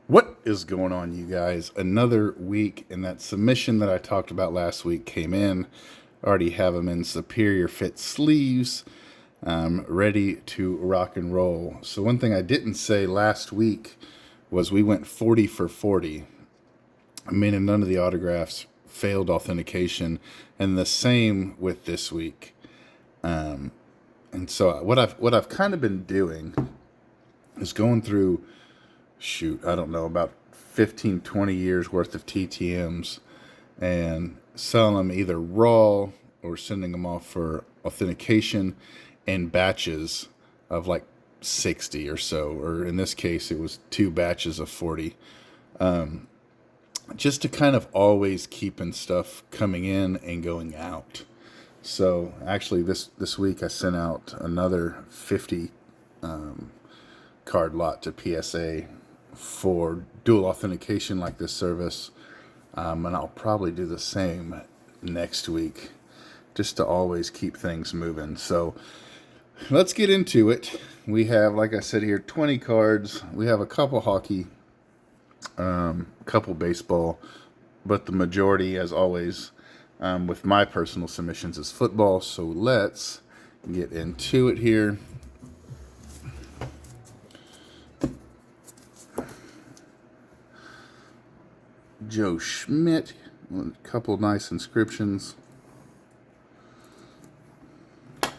What is going on, you guys? Another week, and that submission that I talked about last week came in. Already have them in superior fit sleeves, ready to rock and roll. So one thing I didn't say last week was we went 40 for 40. Meaning none of the autographs failed authentication, and the same with this week. And so what I've kind of been doing is going through, I don't know, about 15, 20 years worth of TTMs and selling them either raw or sending them off for authentication in batches of like 60 or so, or in this case, it was 2 batches of 40. Just to kind of always keeping stuff coming in and going out. So actually this week I sent out another 50 card lot to PSA for dual authentication like this service. And I'll probably do the same next week just to always keep things moving. So let's get into it. We have, like I said here, 20 cards. We have a couple hockey, couple baseball, but the majority, as always, with my personal submissions, is football. So let's get into it here. Joe Schmidt, a couple nice inscriptions. I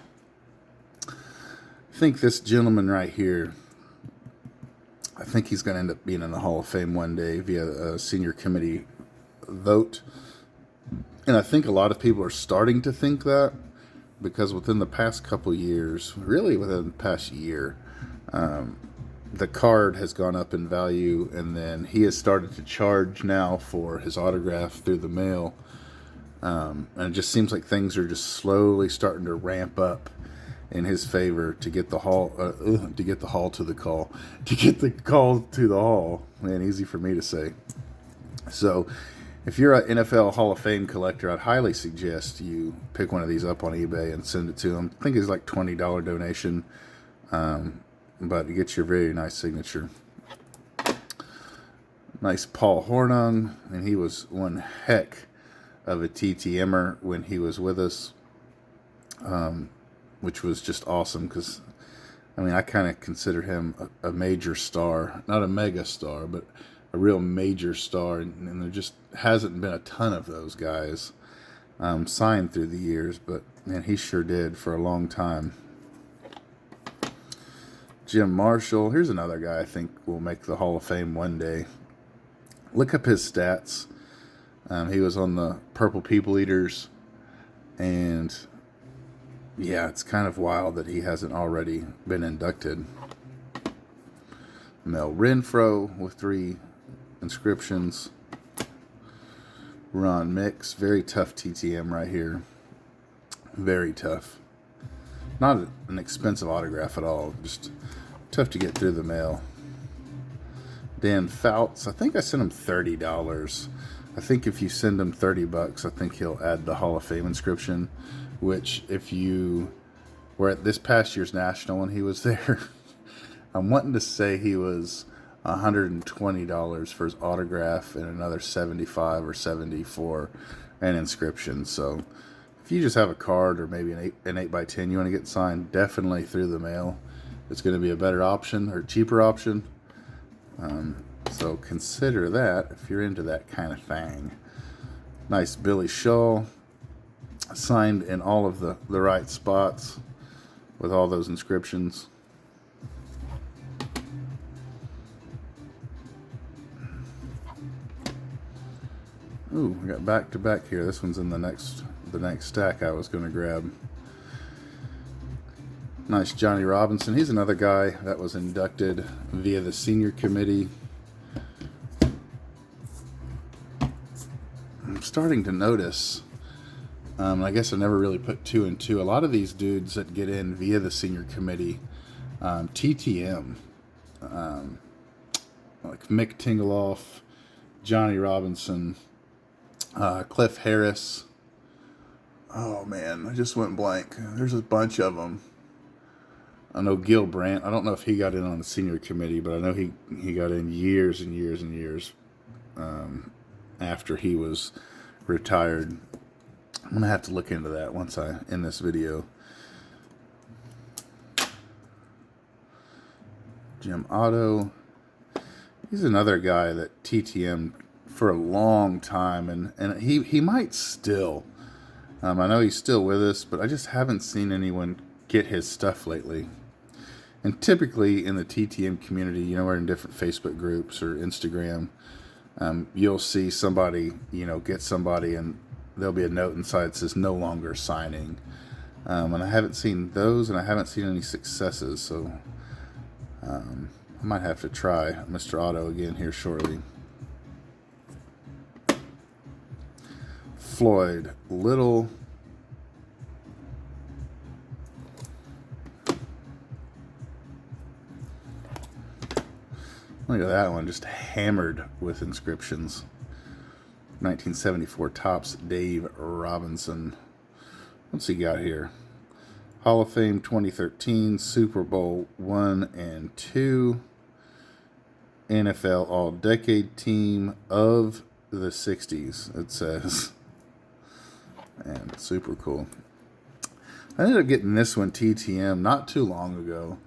think this gentleman right here, I think he's going to end up being in the Hall of Fame one day via a senior committee vote. And I think a lot of people are starting to think that because within the past couple years, really within the past year, the card has gone up in value, and then he has started to charge now for his autograph through the mail. And it just seems like things are just slowly starting to ramp up in his favor to get the call to the hall. Man, easy for me to say. So if you're an NFL Hall of Fame collector, I'd highly suggest you pick one of these up on eBay and send it to him. I think it's like $20 donation, but you get your very nice signature. Nice Paul Hornung, and he was one heck of a TTMer when he was with us, which was just awesome because, I mean, I kind of consider him a major star, not a mega star, but a real major star, and there just hasn't been a ton of those guys signed through the years, but man, he sure did for a long time. Jim Marshall, here's another guy I think will make the Hall of Fame one day. Look up his stats. He was on the Purple People Eaters, and yeah, it's kind of wild that he hasn't already been inducted. Mel Renfro with 3 inscriptions. Ron Mix, very tough TTM right here. Very tough. Not an expensive autograph at all, just tough to get through the mail. Dan Fouts, I think I sent him $30. I think if you send him $30, I think he'll add the Hall of Fame inscription, which if you were at this past year's National and he was there, I'm wanting to say he was $120 for his autograph and another $75 or $70 for an inscription. So if you just have a card or maybe an 8x10 you want to get signed, definitely through the mail. It's going to be a better option or cheaper option. So consider that if you're into that kind of thing. Nice Billy Shaw, signed in all of the right spots with all those inscriptions. Ooh, we got back to back here. This one's in the next stack I was going to grab. Nice Johnny Robinson. He's another guy that was inducted via the senior committee. I'm starting to notice, I guess I never really put 2 and 2. A lot of these dudes that get in via the senior committee, TTM, like Mick Tingleoff, Johnny Robinson, Cliff Harris. Oh man, I just went blank. There's a bunch of them. I know Gil Brandt. I don't know if he got in on the senior committee, but I know he got in years and years and years after he was retired. I'm going to have to look into that once I end this video. Jim Otto. He's another guy that TTM for a long time, and he might still. I know he's still with us, but I just haven't seen anyone get his stuff lately. And typically in the TTM community, you know, we're in different Facebook groups or Instagram, you'll see somebody, you know, get somebody and there'll be a note inside that says no longer signing. And I haven't seen those, and I haven't seen any successes, so I might have to try Mr. Otto again here shortly. Floyd Little. Look at that one, just hammered with inscriptions. 1974 Topps Dave Robinson. What's he got here? Hall of Fame 2013, Super Bowl 1 and 2, NFL All-Decade Team of the 60s, it says. And super cool. I ended up getting this one TTM not too long ago,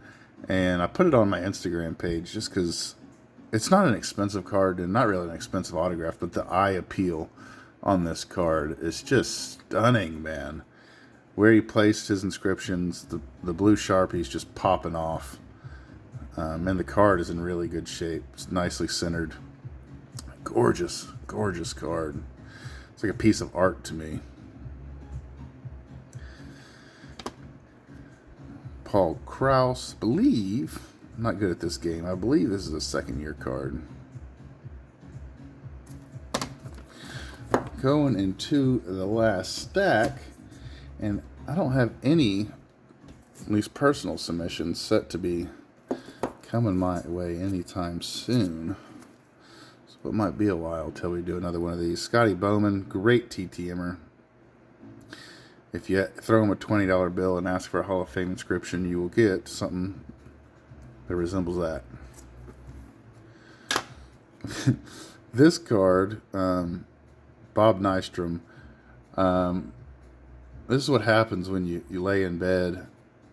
and I put it on my Instagram page just because it's not an expensive card and not really an expensive autograph, but the eye appeal on this card is just stunning, man. Where he placed his inscriptions, the blue Sharpie's just popping off. And the card is in really good shape. It's nicely centered. Gorgeous, gorgeous card. It's like a piece of art to me. Paul Krause, I'm not good at this game. I believe this is a second-year card. Going into the last stack, and I don't have any, at least personal submissions, set to be coming my way anytime soon. So it might be a while till we do another one of these. Scotty Bowman, great TTMer. If you throw him a $20 bill and ask for a Hall of Fame inscription, you will get something that resembles that. This card, Bob Nystrom. This is what happens when you lay in bed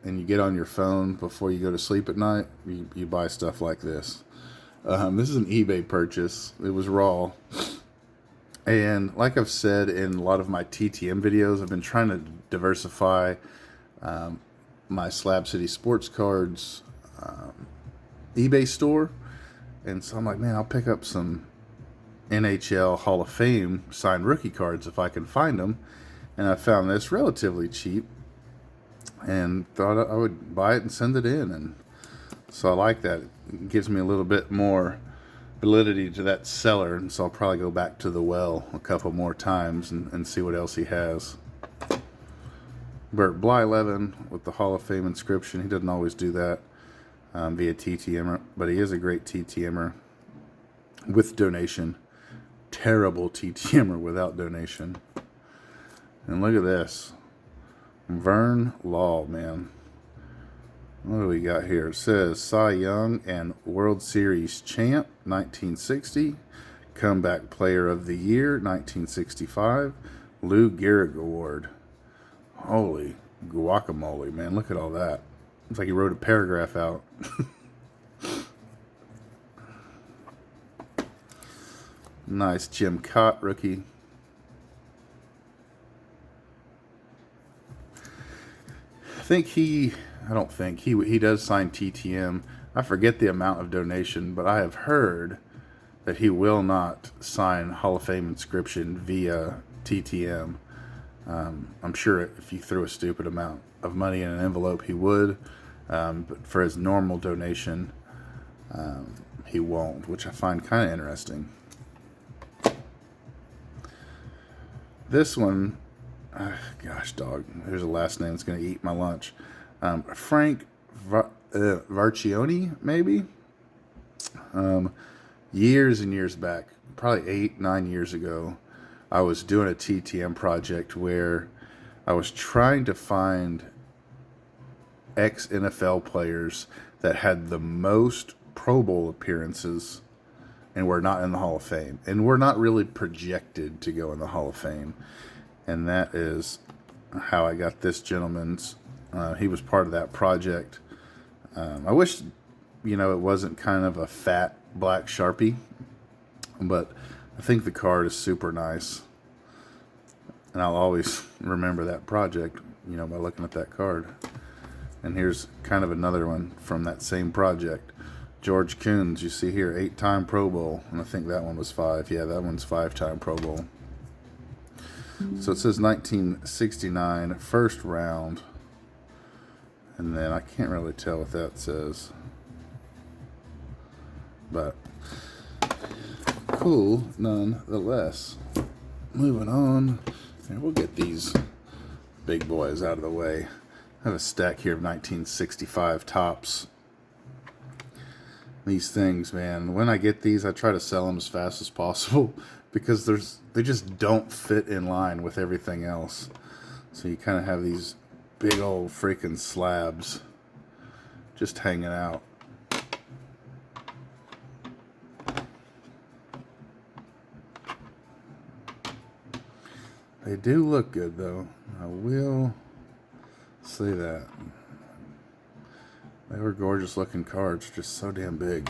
and you get on your phone before you go to sleep at night. You buy stuff like this. This is an eBay purchase. It was raw. And like I've said in a lot of my TTM videos, I've been trying to diversify my Slab City Sports Cards eBay store. And so I'm like, man, I'll pick up some NHL Hall of Fame signed rookie cards if I can find them. And I found this relatively cheap and thought I would buy it and send it in. And so I like that. It gives me a little bit more validity to that seller, and so I'll probably go back to the well a couple more times and see what else he has. Bert Blyleven with the Hall of Fame inscription. He doesn't always do that via TTMer, but he is a great TTMer with donation. Terrible TTMer without donation. And look at this. Vern Law, man. What do we got here? It says Cy Young and World Series champ, 1960. Comeback Player of the Year, 1965. Lou Gehrig Award. Holy guacamole, man. Look at all that. It's like he wrote a paragraph out. Nice Jim Cott rookie. He does sign TTM. I forget the amount of donation, but I have heard that he will not sign Hall of Fame inscription via TTM. I'm sure if you threw a stupid amount of money in an envelope, he would. But for his normal donation, he won't, which I find kind of interesting. This one, gosh, dog, there's a last name that's going to eat my lunch. Frank Varcioni, maybe? Years and years back, probably 8-9 years ago, I was doing a TTM project where I was trying to find ex-NFL players that had the most Pro Bowl appearances and were not in the Hall of Fame. And were not really projected to go in the Hall of Fame. And that is how I got this gentleman's. He was part of that project. I wish, it wasn't kind of a fat black Sharpie. But I think the card is super nice. And I'll always remember that project, by looking at that card. And here's kind of another one from that same project. George Coons, you see here, 8-time Pro Bowl. And I think that one was 5. Yeah, that one's 5-time Pro Bowl. So it says 1969, first round. And then I can't really tell what that says. But cool nonetheless. Moving on. And we'll get these big boys out of the way. I have a stack here of 1965 tops. These things, man, when I get these, I try to sell them as fast as possible because they just don't fit in line with everything else. So you kind of have these big old freaking slabs just hanging out. They do look good, though. I will say that. They were gorgeous looking cards, just so damn big.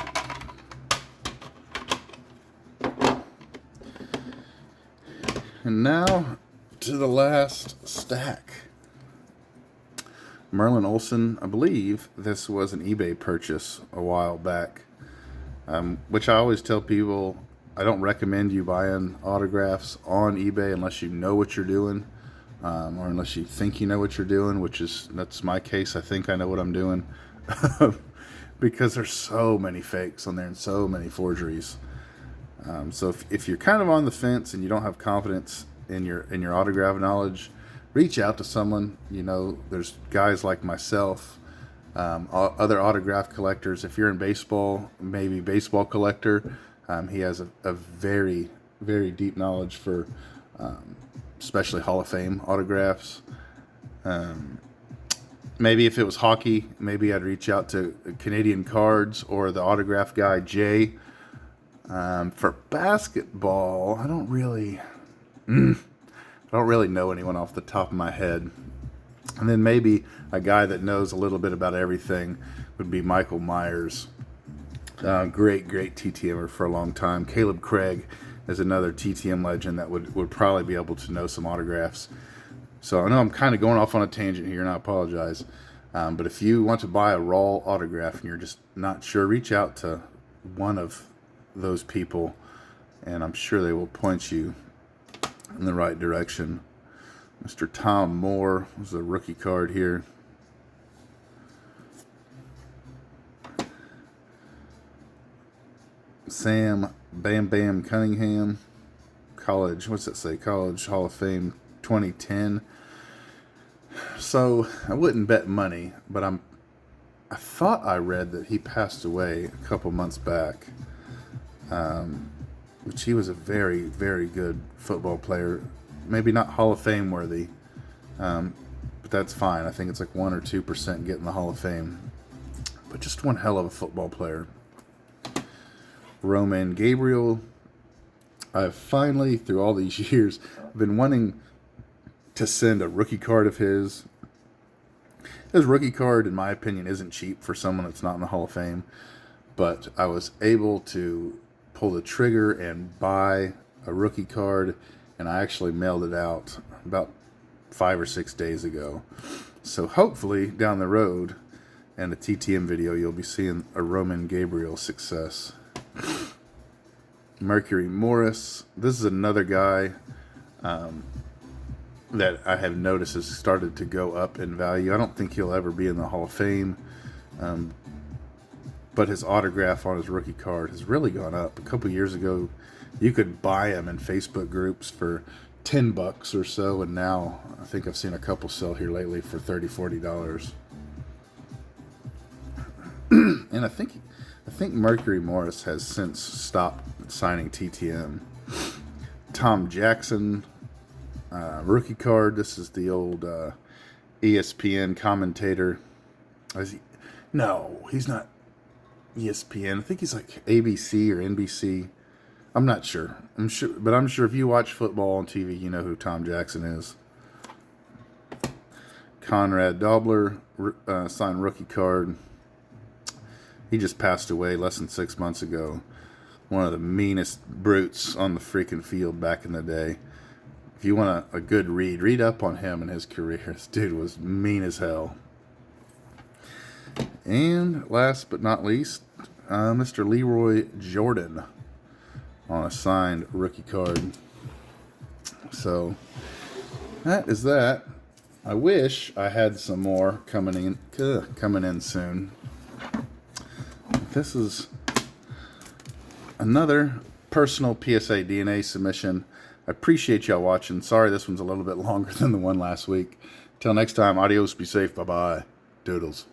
And now to the last stack. Merlin Olsen, I believe this was an eBay purchase a while back, which I always tell people, I don't recommend you buying autographs on eBay unless you know what you're doing, or unless you think you know what you're doing, that's my case. I think I know what I'm doing. Because there's so many fakes on there and so many forgeries. So if you're kind of on the fence and you don't have confidence in your autograph knowledge, reach out to someone. There's guys like myself, other autograph collectors. If you're in baseball, maybe Baseball Collector. He has a very, very deep knowledge for especially Hall of Fame autographs. Maybe if it was hockey, maybe I'd reach out to Canadian Cards or the autograph guy, Jay. For basketball, I don't really know anyone off the top of my head. And then maybe a guy that knows a little bit about everything would be Michael Myers. Great TTMer for a long time. Caleb Craig is another TTM legend that would probably be able to know some autographs. So I know I'm kind of going off on a tangent here, and I apologize. But if you want to buy a raw autograph and you're just not sure, reach out to one of those people, and I'm sure they will point you in the right direction. Mr. Tom Moore was a rookie card here. Sam Bam Bam Cunningham, college, what's that say? College Hall of Fame 2010. So I wouldn't bet money, but I thought I read that he passed away a couple months back. Which he was a very, very good football player. Maybe not Hall of Fame worthy, but that's fine. I think it's like 1 or 2% getting the Hall of Fame. But just one hell of a football player. Roman Gabriel. I've finally, through all these years, been wanting to send a rookie card of his. His rookie card, in my opinion, isn't cheap for someone that's not in the Hall of Fame. But I was able to pull the trigger and buy a rookie card, and I actually mailed it out about 5 or 6 days ago. So hopefully down the road in a TTM video, you'll be seeing a Roman Gabriel success. Mercury Morris. This is another guy that I have noticed has started to go up in value. I don't think he'll ever be in the Hall of Fame, but his autograph on his rookie card has really gone up. A couple years ago, you could buy him in Facebook groups for $10 or so, and now I think I've seen a couple sell here lately for $30, $40. And I think Mercury Morris has since stopped signing TTM. Tom Jackson, rookie card. This is the old ESPN commentator. Is he? No, he's not ESPN. I think he's like ABC or NBC. I'm not sure. I'm sure if you watch football on TV, you know who Tom Jackson is. Conrad Dobler signed rookie card. He just passed away less than 6 months ago. One of the meanest brutes on the freaking field back in the day. If you want a good read up on him and his career. This dude was mean as hell. And last but not least, Mr. Leroy Jordan on a signed rookie card. So that is that. I wish I had some more coming in soon. This is another personal PSA DNA submission. I appreciate y'all watching. Sorry this one's a little bit longer than the one last week. Till next time, adios, be safe, bye-bye. Doodles.